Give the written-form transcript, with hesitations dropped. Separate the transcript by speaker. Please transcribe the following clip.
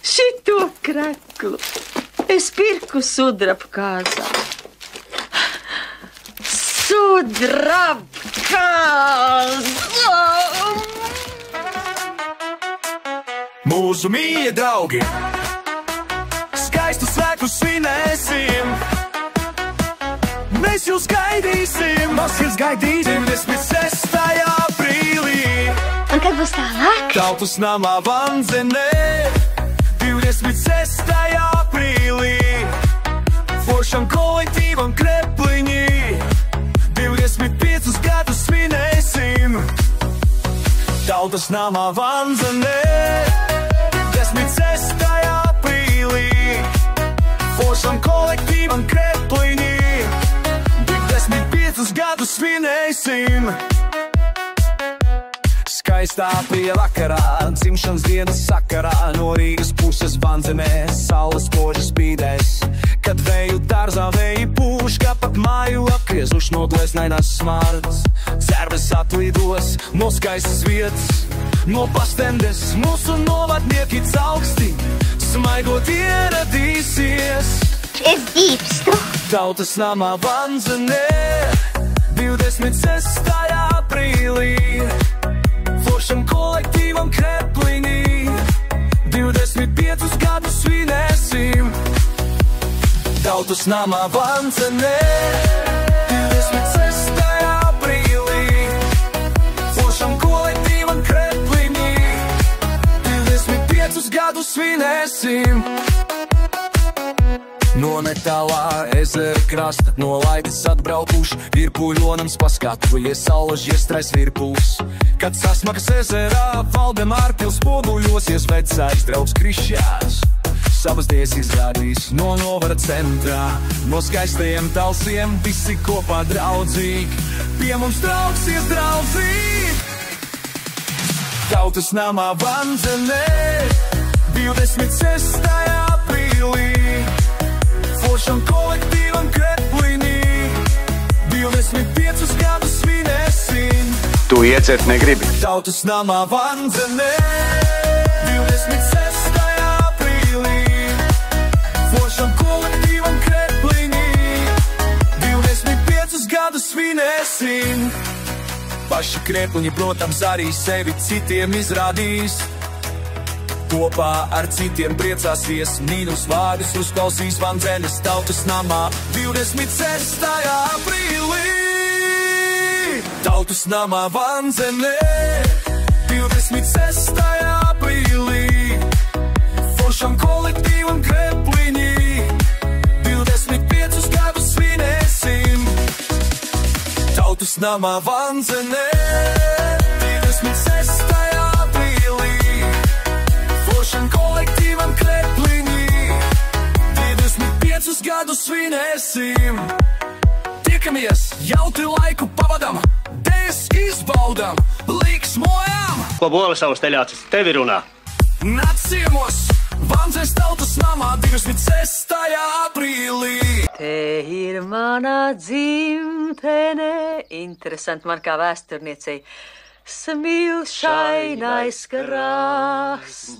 Speaker 1: Šito kreklu es pirku sudraba kāzā. Sudraba kāzā!
Speaker 2: Mūsu mīļie draugi, skaistu svētku svinēsim. Mēs jūs gaidīsim, mēs jūs gaidīsim 26. aprīlī.
Speaker 3: Un kad būs tālāk?
Speaker 2: Tautas namā Vanzenē 26. aprīlī. Foršam kolektīvam Krepliņi 25 gadus svinēsim. Tautas namā Vanzenē 26. aprīlī. Foršam kolektīvam Krepliņi 25 gadus svinēsim. Skaistā pie vakarā, dzimšanas dienas sakarā, no Rīgas puses Vanzenē saules spoži spīdēs. Kad vēju dārzā vēji pūš, kā pat māju apgriezuši no dlesnainās smārds. Cerves atlidos no skaistas vietas, no pastendes mūsu novadnieki cauksti, smaigot ieradīsies.
Speaker 3: Es dīpstu.
Speaker 2: Tautas namā Vanzenē 26. aprīlī. Foršam kolektīvam Krepliņi 25 gadus svinēsim. Tautas namā Vanzenē 26. aprīlī. Foršam kolektīvam Krepliņi 25 gadus svinēsim. No netālā ezera krasta, no laidas atbraukuši, virpuļonams paskatujies, saulaž iestrais virpuls. Kad sasmakas ezerā, Valdemāra pils poguļosies, vecais draugs Krišjās savas dies izrādīs no novara centrā. No skaistajiem talsiem visi kopā draudzīgi, pie mums trauksies draudzīgi. Tautas namā Vanzenē 26. aprīlī. Foršam kolektīvam Krepliņi 25 gadus svinēsim.
Speaker 4: Tu iecert negribi?
Speaker 2: Tautas namā Vanzenē 26. aprīlī. Foršam kolektīvam Krepliņi 25 gadus svinēsim. Paši Krepliņi, protams, arī sevi citiem izrādīs. Kopā ar citiem priecāsies, mīļus vārdus uzklausīs Vanzenes tautas namā 26. aprīlī. Tautas namā Vanzenē 26. aprīlī. Foršam kolektīvam Krepliņi 25 gadus svinēsim. Tautas namā Vanzenē 26. aprīlī. Foršam kolektīvam Krepliņi 25 gadus svinēsim. Tiekamies, jautri laiku pavadam, dēļas izbaudam, līksmojam.
Speaker 4: Ko Bolisavas teļācis tevi runā?
Speaker 2: Nāc ciemos Vanzenes tautas namā 26. aprīlī.
Speaker 1: Te ir mana dzimtene. Interesanti man kā vēsturniecei. Smilšainais krāsts.